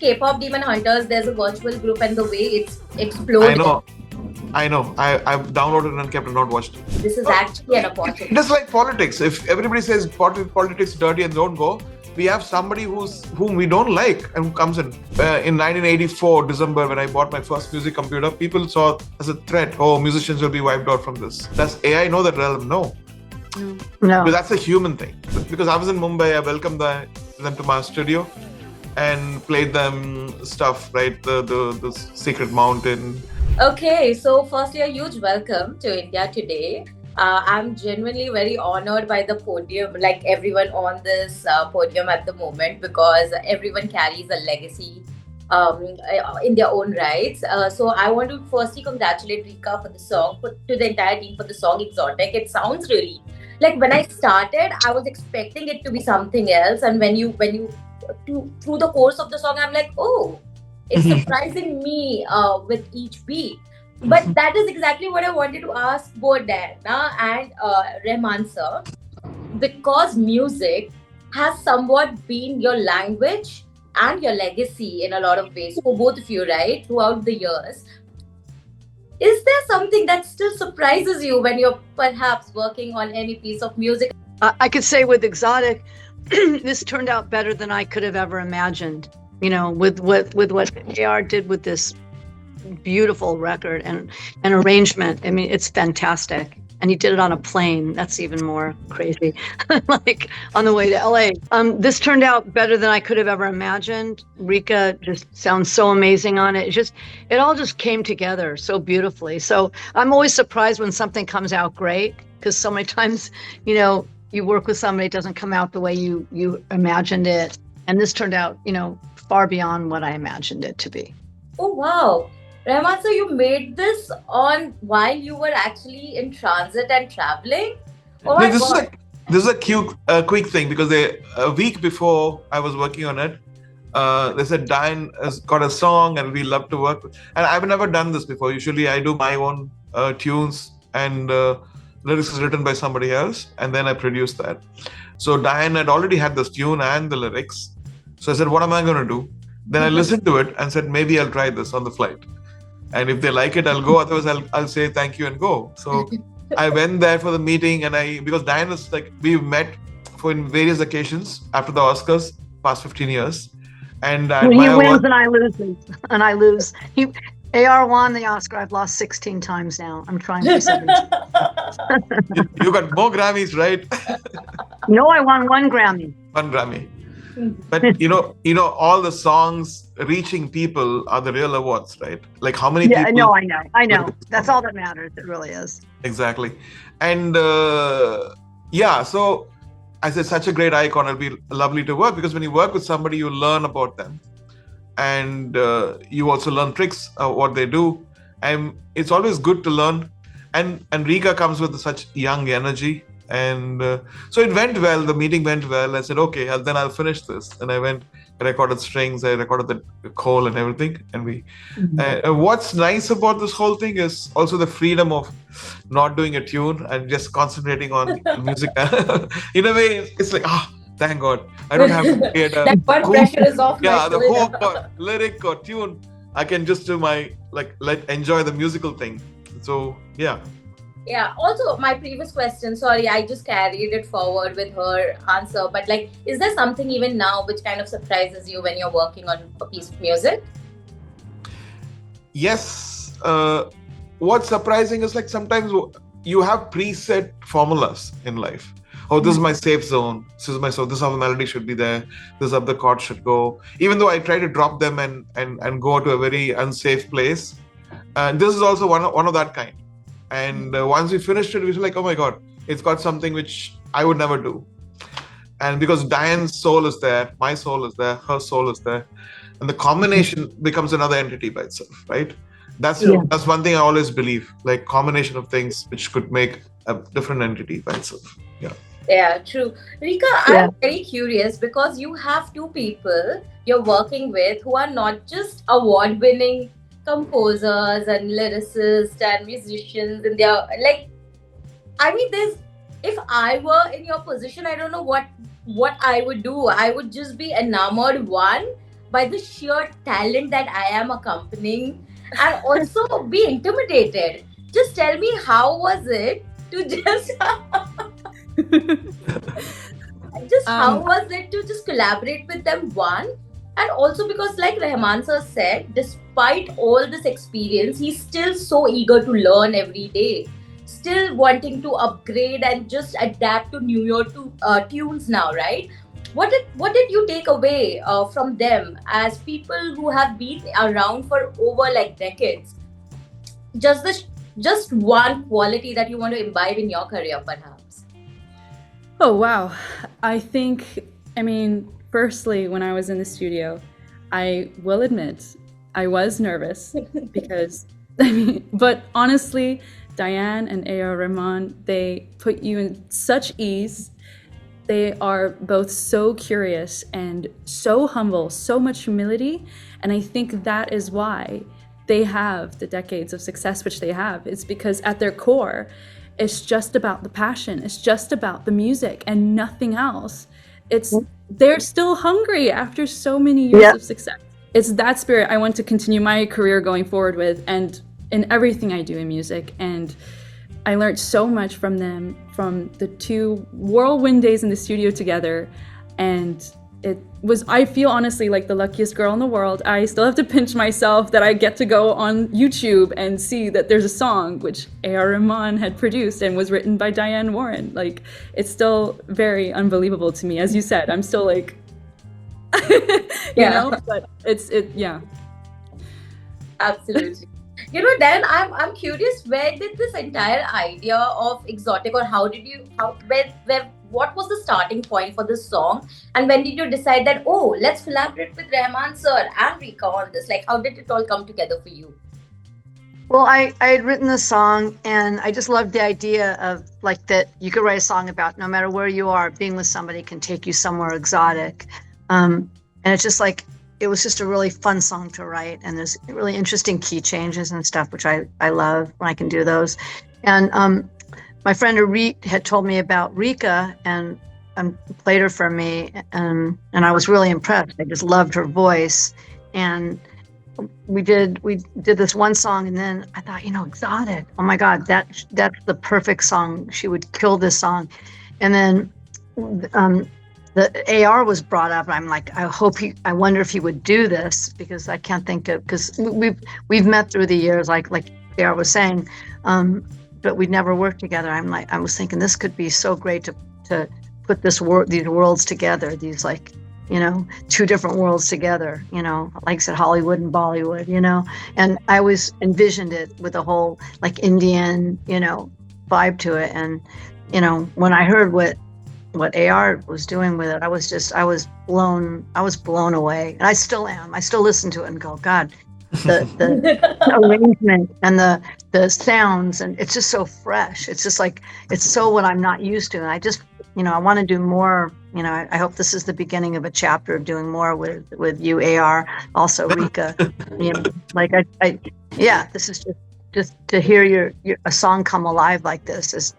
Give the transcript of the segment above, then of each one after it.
K-pop Demon Hunters, there's a virtual group, and the way it's I exploded. know. I know. I've downloaded and kept and not watched it. This is Oh, actually an opportunity. just like politics. If everybody says politics is dirty and don't go, we have somebody whom we don't like and who comes in 1984 December, when I bought my first music computer, people saw as a threat, oh, musicians will be wiped out from this. Does AI know that realm? No. No. But that's a human thing. Because I was in Mumbai, I welcomed them to my studio and played them stuff, right? The Secret Mountain. Okay, so firstly, a huge welcome to India today. I'm genuinely very honored by the podium, like everyone on this podium at the moment, because everyone carries a legacy in their own rights. So I want to firstly congratulate Rika for the song, to the entire team for the song Exotic. It sounds really like, when I started, I was expecting it to be something else, and through the course of the song, I'm like, oh, it's surprising me with each beat. But that is exactly what I wanted to ask both Diana and Rahman sir, because music has somewhat been your language and your legacy in a lot of ways for both of you, right? Throughout the years, is there something that still surprises you when you're perhaps working on any piece of music? I could say with Exotic, this turned out better than I could have ever imagined. You know, with what AR did with this beautiful record and arrangement. I mean, it's fantastic. And he did it on a plane. That's even more crazy. Like on the way to LA. This turned out better than I could have ever imagined. Rika just sounds so amazing on it. It all just came together so beautifully. So I'm always surprised when something comes out great, because so many times, you know, you work with somebody, it doesn't come out the way you imagined it. And this turned out, you know, far beyond what I imagined it to be. Oh, wow. Rahman, so you made this on while you were actually in transit and traveling? Oh my God. This is a quick thing, because a week before I was working on it, they said Dianne has got a song and we love to work with. And I've never done this before. Usually I do my own tunes, and lyrics is written by somebody else, and then I produce that. So Dianne had already had this tune and the lyrics. So I said, what am I going to do? Then I listened to it and said, maybe I'll try this on the flight. And if they like it, I'll go. Otherwise, I'll say thank you and go. So I went there for the meeting, and because Dianne is like, we've met in various occasions after the Oscars, past 15 years. And when he wins and I lose. AR won the Oscar. I've lost 16 times now. I'm trying for 17. You got more Grammys, right? No, I won one Grammy. One Grammy. But you know, all the songs reaching people are the real awards, right? Like how many people? No, I know. That's all that matters. It really is. Exactly. And so I said, such a great icon. It'll be lovely to work, because when you work with somebody, you learn about them, and you also learn tricks of what they do. And it's always good to learn. And Rika comes with such young energy. And so it went well. The meeting went well. I said, okay, then I'll finish this. And I went, I recorded strings, I recorded the call and everything. And what's nice about this whole thing is also the freedom of not doing a tune and just concentrating on music. In a way, it's like, thank God, I don't have to create a that one pressure is off. Yeah, the hook or lyric or tune. I can just do my enjoy the musical thing. So yeah. Yeah. Also, my previous question, sorry, I just carried it forward with her answer. But is there something even now which kind of surprises you when you're working on a piece of music? Yes. What's surprising is sometimes you have preset formulas in life. Oh, this is my safe zone. This is this is how the melody should be there. This is how the chord should go. Even though I try to drop them and go to a very unsafe place. And this is also one of that kind. And once we finished it, we were like, oh my God, it's got something which I would never do. And because Dianne's soul is there, my soul is there, her soul is there. And the combination becomes another entity by itself, right? That's one thing I always believe, like combination of things which could make a different entity by itself. Yeah. Yeah, true. Rika, I'm very curious, because you have two people you're working with who are not just award-winning composers and lyricists and musicians, and they're if I were in your position, I don't know what I would do. I would just be enamored, one, by the sheer talent that I am accompanying, and also be intimidated. Just tell me, how was it to just how Um, was it to just collaborate with them, one? And also because, like Rahman sir said, despite all this experience, he's still so eager to learn every day, still wanting to upgrade and just adapt to New York tunes now, right? What did you take away from them as people who have been around for over like decades? Just this, just one quality that you want to imbibe in your career, perhaps. oh, wow. I mean, firstly, when I was in the studio, I will admit I was nervous because, but honestly, Dianne and AR Rahman, they put you in such ease. They are both so curious and so humble, so much humility. And I think that is why they have the decades of success which they have. It's because at their core, it's just about the passion. It's just about the music and nothing else. They're still hungry after so many years of success. It's that spirit I want to continue my career going forward with, and in everything I do in music. And I learned so much from them, from the 2 whirlwind days in the studio together. And I feel honestly like the luckiest girl in the world. I still have to pinch myself that I get to go on YouTube and see that there's a song which AR Rahman had produced and was written by Dianne Warren. Like, it's still very unbelievable to me. As you said, I'm still like, you know, but yeah. Absolutely. Then I'm curious, where did this entire idea of exotic, or what was the starting point for this song, and when did you decide that, oh, let's collaborate with Rahman sir and Rika on this? Like, how did it all come together for you? Well, I had written the song, and I just loved the idea of like that you could write a song about no matter where you are, being with somebody can take you somewhere exotic. And it's just like, it was just a really fun song to write. And there's really interesting key changes and stuff, which I love when I can do those. And my friend Arit had told me about Rika and played her for me. And I was really impressed. I just loved her voice. And we did this one song, and then I thought, exotic. Oh my God, that's the perfect song. She would kill this song. And then the AR was brought up, and I'm like, I wonder if he would do this, because I can't think of, because we've met through the years, like AR was saying, but we'd never worked together. I was thinking this could be so great to put these worlds together, these 2 different worlds together, like I said, Hollywood and Bollywood, and I always envisioned it with a whole like Indian, vibe to it. And, when I heard what AR was doing with it, I was blown away. And I still am. I still listen to it and go, God, the arrangement and the sounds, and it's just so fresh. It's just like, it's so what I'm not used to. And I just, I want to do more. I hope this is the beginning of a chapter of doing more with you, AR, also Rika. This is just to hear a song come alive like this is,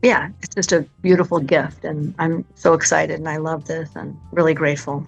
it's just a beautiful gift, and I'm so excited, and I love this, and really grateful.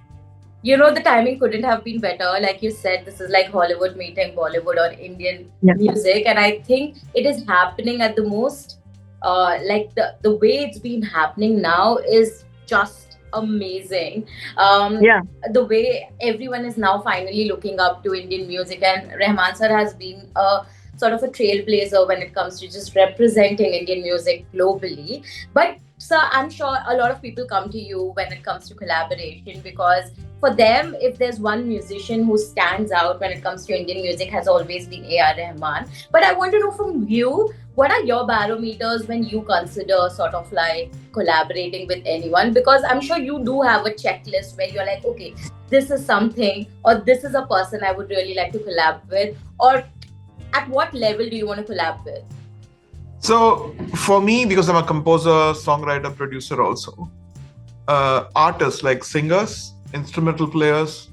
The timing couldn't have been better. Like you said, this is like Hollywood meeting Bollywood or Indian music, and I think it is happening at the most. Like the way it's been happening now is just amazing. The way everyone is now finally looking up to Indian music, and Rahman sir has been a sort of a trailblazer when it comes to just representing Indian music globally. But sir, I'm sure a lot of people come to you when it comes to collaboration, because for them, if there's one musician who stands out when it comes to Indian music, has always been AR Rahman. But I want to know from you, what are your barometers when you consider sort of like collaborating with anyone? Because I'm sure you do have a checklist where you're like, okay, this is something, or this is a person I would really like to collab with, or at what level do you want to collab with? So for me, because I'm a composer, songwriter, producer also, artists like singers, instrumental players,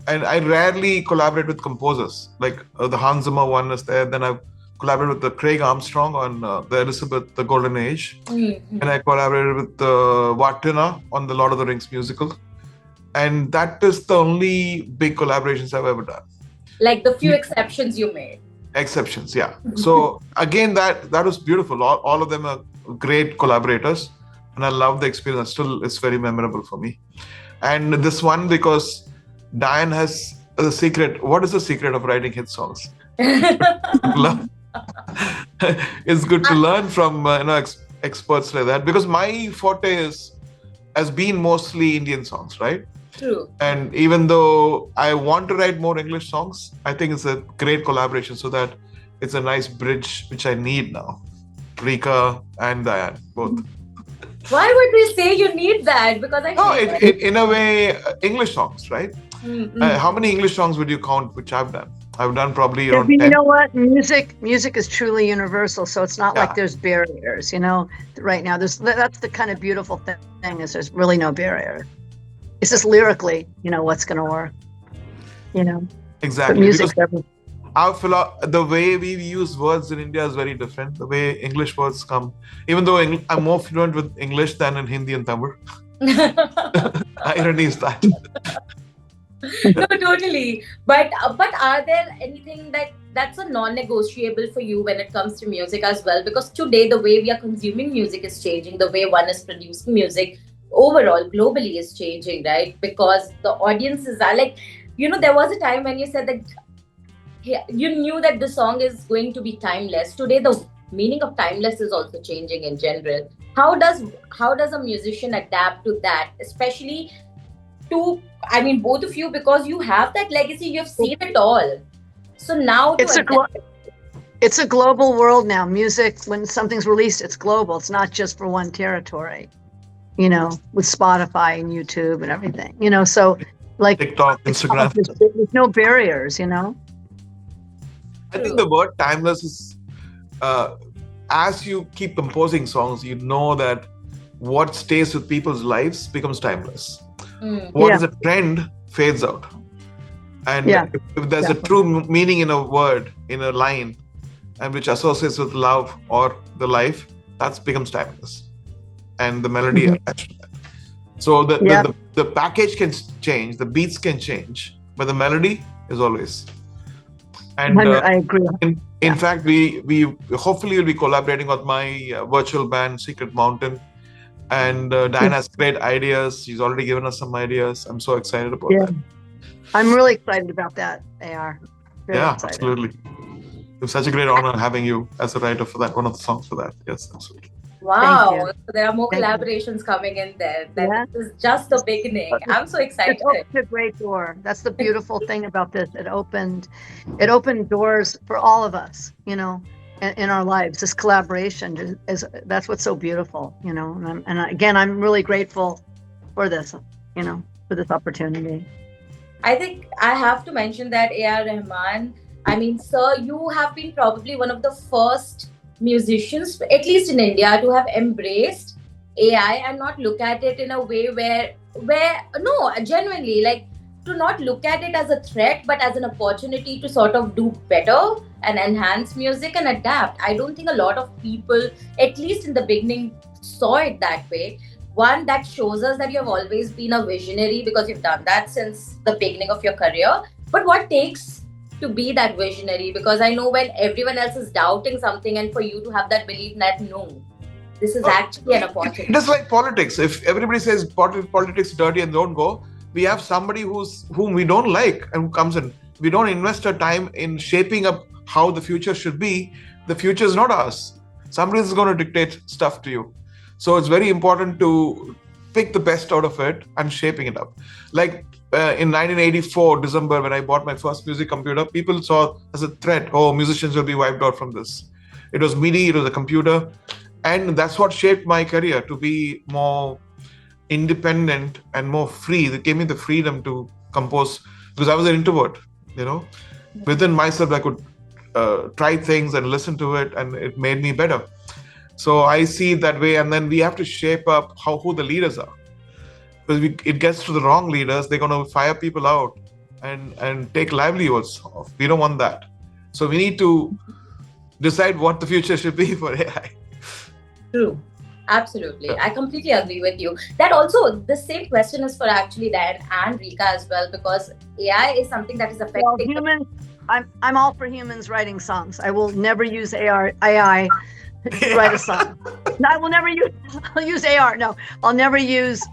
and I rarely collaborate with composers. Like the Hans Zimmer one is there. Then I've collaborated with the Craig Armstrong on the Elizabeth, the Golden Age. Mm-hmm. And I collaborated with Vartina on the Lord of the Rings musical. And that is the only big collaborations I've ever done. Like the few exceptions you made. Exceptions, yeah. So again, that was beautiful. All of them are great collaborators, and I love the experience. Still, it's very memorable for me. And this one, because Dianne has the secret. What is the secret of writing hit songs? It's good to learn from experts like that, because my forte has been mostly Indian songs, right? True. And even though I want to write more English songs, I think it's a great collaboration, so that it's a nice bridge which I need now. RIKA and Dianne, both. Why would we say you need that? Because I No, feel like- in a way, English songs, right? How many English songs would you count which I've done? I've done probably around You 10. know what? Music is truly universal, so it's not Yeah. like there's barriers. Right now, that's the kind of beautiful thing is there's really no barrier. It's just lyrically, what's going to work. But Exactly. music's Because everything. the way we use words in India is very different. The way English words come, even though I'm more fluent with English than in Hindi and Tamil. Irony is that. No, totally. But are there anything that's a non-negotiable for you when it comes to music as well? Because today the way we are consuming music is changing. The way one is producing music overall globally is changing, right? Because the audiences are like, there was a time when you said that you knew that the song is going to be timeless. Today the meaning of timeless is also changing in general. How does a musician adapt to that, especially to, I mean, both of you, because you have that legacy, you've seen it all. So now It's a global world now. Music, when something's released, it's global. It's not just for one territory. With Spotify and YouTube and everything. So like TikTok, Instagram. there's no barriers. I think the word timeless is, as you keep composing songs, you know that what stays with people's lives becomes timeless. What is a trend fades out. And if there's a true meaning in a word, in a line, and which associates with love or the life, that becomes timeless. And the melody attached to that. So the package can change, the beats can change, but the melody is always. And I agree. In fact, we hopefully will be collaborating with my virtual band Secret Mountain, and Dianne has great ideas. She's already given us some ideas. I'm so excited about that. I'm really excited about that, AR. Very excited. Absolutely. It's such a great honor having you as a writer for that, one of the songs for that. Yes, absolutely. Wow. Thank you. So there are more Thank you. collaborations coming in there. This is just the beginning. I'm so excited. It opened a great door. That's the beautiful thing about this. It opened doors for all of us, in our lives. This collaboration that's what's so beautiful, And again, I'm really grateful for this, for this opportunity. I think I have to mention that AR Rahman, I mean, sir, you have been probably one of the first musicians, at least in India, to have embraced AI and not look at it in a way where no, genuinely, like, to not look at it as a threat, but as an opportunity to sort of do better and enhance music and adapt. I don't think a lot of people, at least in the beginning, saw it that way. One, that shows us that you have always been a visionary because you've done that since the beginning of your career. But what takes to be that visionary? Because I know when everyone else is doubting something, and for you to have that belief that no, this is actually an opportunity. It is like politics. If everybody says politics is dirty and don't go, we have somebody whom we don't like and who comes in. We don't invest our time in shaping up how the future should be. The future is not ours. Somebody is going to dictate stuff to you. So it's very important to pick the best out of it and shaping it up. Like in 1984, December, when I bought my first music computer, people saw as a threat, oh, musicians will be wiped out from this. It was MIDI, it was a computer. And that's what shaped my career, to be more independent and more free. It gave me the freedom to compose, because I was an introvert, Within myself, I could try things and listen to it, and it made me better. So I see it that way, and then we have to shape up who the leaders are. Because it gets to the wrong leaders, they're going to fire people out and take livelihoods off. We don't want that. So we need to decide what the future should be for AI. True. Absolutely. Yeah. I completely agree with you. That also, the same question is for actually Dianne and Rika as well, because AI is something that is Well, affecting. humans, I'm all for humans writing songs. I will never use AI to write a song. No, I will never use. I'll use AR. No, I'll never use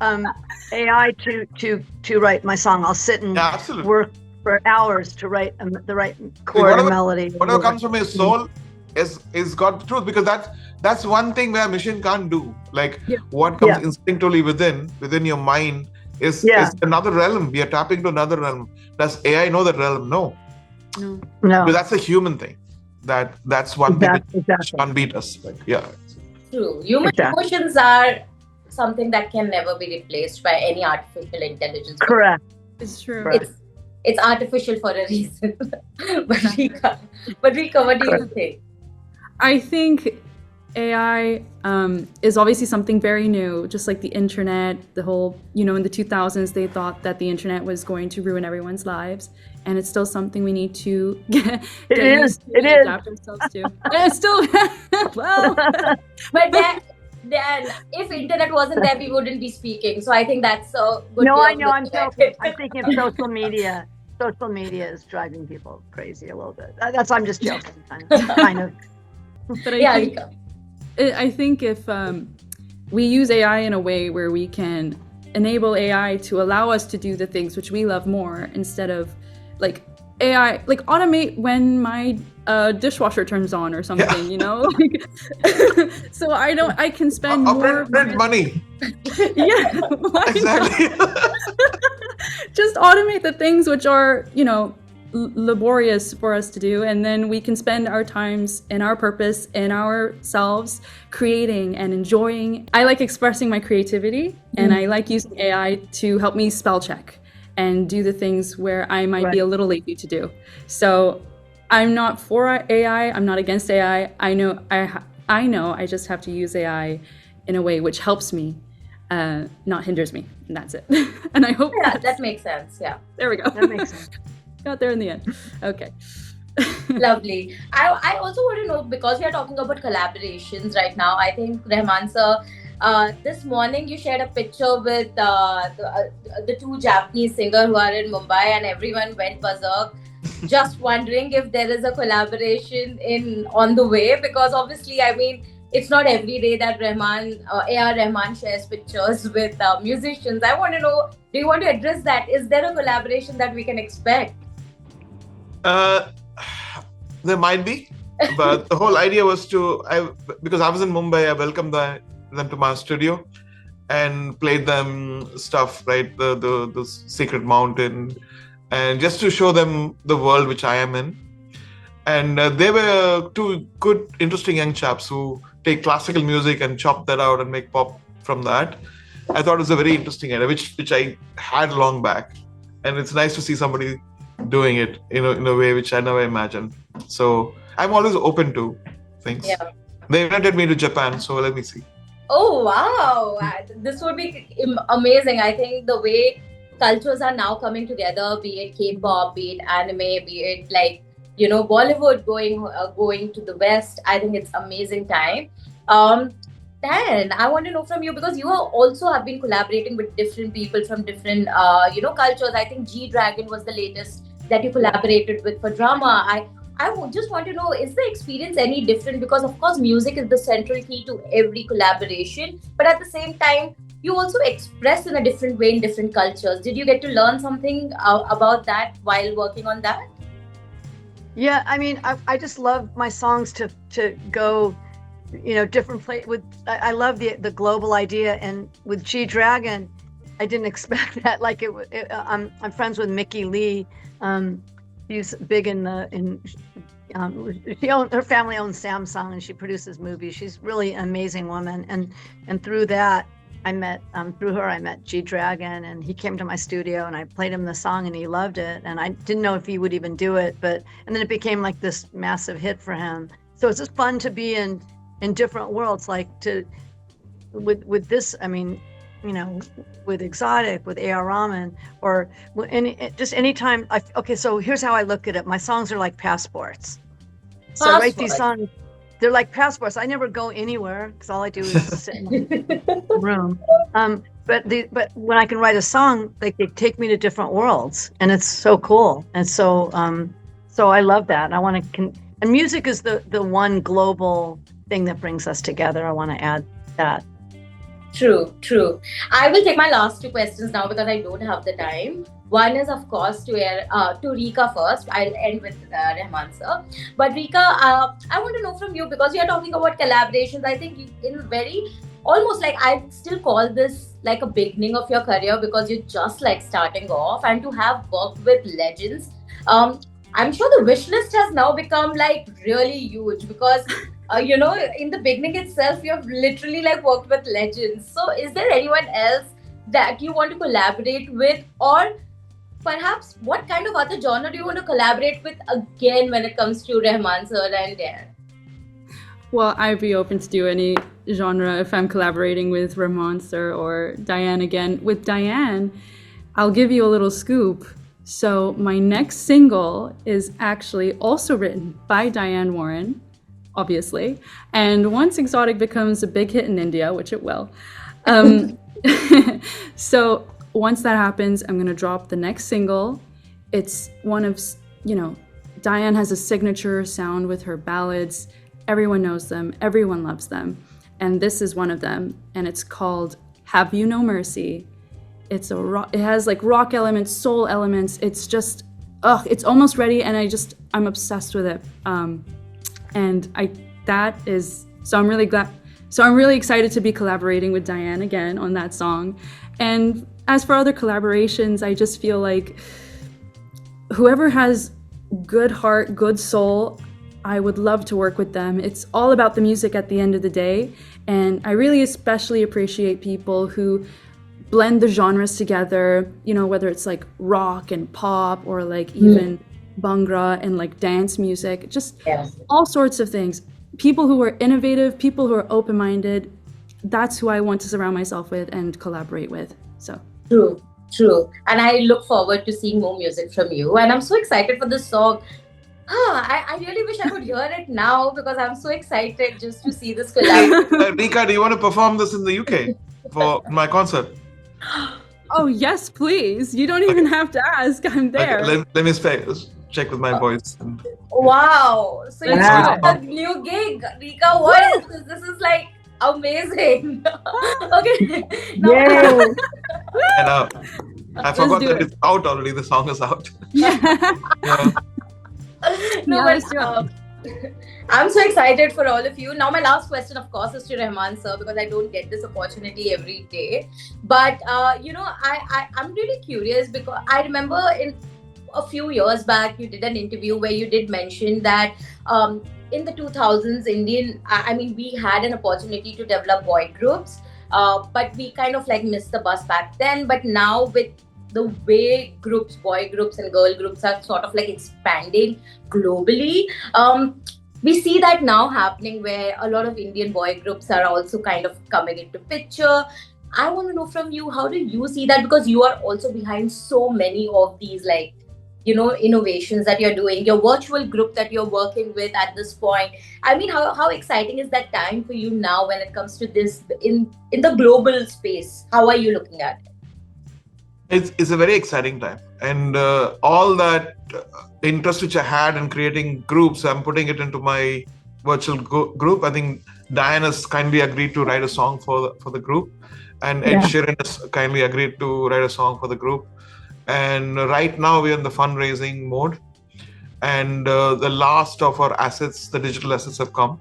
AI to write my song. I'll sit and Yeah, absolutely. work for hours to write the right See, chord and melody. whatever comes from your soul is got the truth, because that's one thing where machine can't do. Like Yeah. what comes Yeah. instinctively within your mind is Yeah. another realm. We are tapping to another realm. Does AI know that realm? No. No. No. But that's a human thing. That's one thing Exactly. which can't beat us. Like, yeah. True. Human Exactly. emotions are something that can never be replaced by any artificial intelligence. Correct. It's true. Correct. It's artificial for a reason. but Rika, what do you think? I think AI is obviously something very new, just like the internet. The whole, in the 2000s, they thought that the internet was going to ruin everyone's lives, and it's still something we need to get used to and adapt ourselves to. And it's still, well, But then, if internet wasn't there, we wouldn't be speaking. So I think that's a good. No, way I of know. I'm looking at joking. it. I'm thinking of social media. Social media is driving people crazy a little bit. I'm just joking. Kind of. but Yeah, Rika. I think if we use AI in a way where we can enable AI to allow us to do the things which we love more, instead of like AI, like automate when my dishwasher turns on or something, like, so I can spend more Print money. Yeah, Exactly. just automate the things which are, laborious for us to do, and then we can spend our times and our purpose and ourselves creating and enjoying. I like expressing my creativity, and I like using AI to help me spell check and do the things where I might be a little lazy to do. So I'm not for AI, I'm not against AI. I know I just have to use AI in a way which helps me, not hinders me, and that's it. And I hope that makes sense. Yeah. There we go. That makes sense. Got there in the end. Okay. Lovely. I also want to know, because we are talking about collaborations right now. I think Rahman sir, this morning you shared a picture with the two Japanese singers who are in Mumbai, and everyone went berserk. Just wondering if there is a collaboration on the way, because obviously, I mean, it's not every day that AR Rahman shares pictures with musicians. I want to know, do you want to address that? Is there a collaboration that we can expect? There might be, but the whole idea was because I was in Mumbai, I welcomed them to my studio and played them stuff, right? The Secret Mountain, and just to show them the world which I am in. And they were two good, interesting young chaps who take classical music and chop that out and make pop from that. I thought it was a very interesting idea, which I had long back, and it's nice to see somebody doing it in a way which I never imagined. So I'm always open to things. Yeah. They invited me to Japan, so let me see. Oh wow, this would be amazing. I think the way cultures are now coming together, be it K-pop, be it anime, be it like Bollywood going to the West. I think it's amazing time. Dan, I want to know from you, because you also have been collaborating with different people from different cultures. I think G-Dragon was the latest that you collaborated with for drama. I just want to know, is the experience any different? Because of course music is the central key to every collaboration, but at the same time you also express in a different way in different cultures. Did you get to learn something about that while working on that? Yeah, I mean, I just love my songs to go, different place. I love the global idea, and with G-Dragon, I didn't expect that. Like I'm friends with Mickey Lee. She's big her family owns Samsung, and she produces movies. She's really an amazing woman, and through that I met G-Dragon, and he came to my studio, and I played him the song, and he loved it, and I didn't know if he would even do it, and then it became like this massive hit for him. So it's just fun to be in different worlds, like with this. I mean, with Exotic, with AR Rahman, or just anytime. So here's how I look at it. My songs are like passports. So I write these songs. they're like passports. I never go anywhere because all I do is sit in my room. But when I can write a song, like they take me to different worlds, and it's so cool. And so I love that. I want to and music is the one global thing that brings us together. I want to add that. True. I will take my last two questions now because I don't have the time. One is, of course, to Rika first. I'll end with Rahman sir. But Rika, I want to know from you, because you are talking about collaborations. I think you, in very almost like, I still call this like a beginning of your career, because you're just like starting off, and to have worked with legends. I'm sure the wish list has now become like really huge, because in the beginning itself, you have literally like worked with legends. So is there anyone else that you want to collaborate with, or perhaps what kind of other genre do you want to collaborate with again when it comes to Rahman sir and Dianne? Well, I'd be open to do any genre if I'm collaborating with Rahman sir or Dianne again. With Dianne, I'll give you a little scoop. So my next single is actually also written by Dianne Warren, obviously. And once Exotic becomes a big hit in India, which it will, so once that happens, I'm going to drop the next single. It's one of, Dianne has a signature sound with her ballads. Everyone knows them. Everyone loves them. And this is one of them. And it's called Have You No Mercy. It has like rock elements, soul elements. It's just, it's almost ready. And I'm obsessed with it. So I'm really glad. So I'm really excited to be collaborating with Dianne again on that song. And as for other collaborations, I just feel like whoever has good heart, good soul, I would love to work with them. It's all about the music at the end of the day. And I really especially appreciate people who blend the genres together, whether it's like rock and pop, or like even Bhangra and like dance music, just all sorts of things. People who are innovative, people who are open-minded, that's who I want to surround myself with and collaborate with. So True. And I look forward to seeing more music from you. And I'm so excited for this song. I really wish I could hear it now, because I'm so excited just to see this collab. Rika, do you want to perform this in the UK for my concert? Oh, yes, please. You don't even have to ask. I'm there. Okay, let me check with my voice. Wow. So you have a new gig. Rika, what is this? This is like amazing. Okay. Yay. And I forgot that it's out already. The song is out. Yeah. I'm so excited for all of you. Now, my last question, of course, is to Rahman sir, because I don't get this opportunity every day. But I'm really curious, because I remember in a few years back, you did an interview where you did mention that in the 2000s, we had an opportunity to develop boy groups, but we kind of like missed the bus back then. But now, with the way boy groups and girl groups are sort of like expanding globally, we see that now happening, where a lot of Indian boy groups are also kind of coming into picture. I want to know from you, how do you see that? Because you are also behind so many of these innovations that you're doing, your virtual group that you're working with at this point. I mean, how exciting is that time for you now when it comes to this in the global space? How are you looking at it? It's a very exciting time, and all that interest which I had in creating groups, I'm putting it into my virtual group. I think Dianne has kindly agreed to write a song for the group, and Ed Sheeran has kindly agreed to write a song for the group. And right now we're in the fundraising mode, and the last of our assets, the digital assets, have come.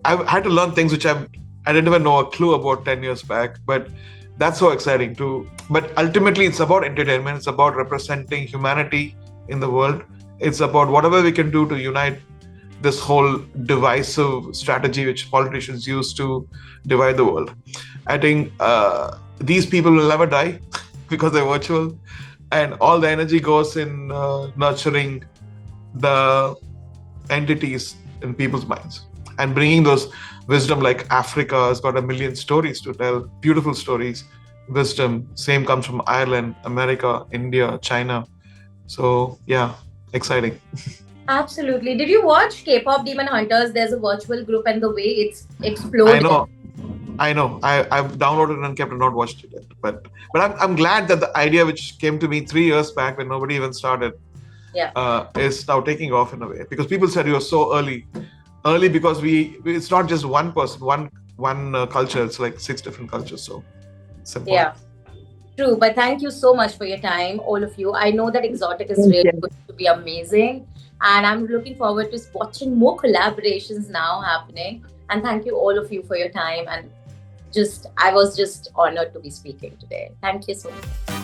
I've had to learn things which I didn't even know a clue about 10 years back, but that's so exciting too. But ultimately, it's about entertainment. It's about representing humanity in the world. It's about whatever we can do to unite this whole divisive strategy which politicians use to divide the world. I think these people will never die because they're virtual, and all the energy goes in nurturing the entities in people's minds and bringing those wisdom. Like Africa has got 1 million stories to tell, beautiful stories, wisdom. Same comes from Ireland, America, India, China. So yeah, exciting. Absolutely. Did you watch K-pop Demon Hunters? There's a virtual group, and the way it's I exploded. know. I know. I've downloaded and kept and not watched it yet. But I'm glad that the idea which came to me 3 years back when nobody even started is now taking off in a way, because people said you were so early because it's not just one person, one culture. It's like 6 different cultures. So simple. Yeah. True, but thank you so much for your time, all of you. I know that Exotic is Thank really you. going to be amazing, and I'm looking forward to watching more collaborations now happening. And thank you, all of you, for your time. And I was just honored to be speaking today. Thank you so much.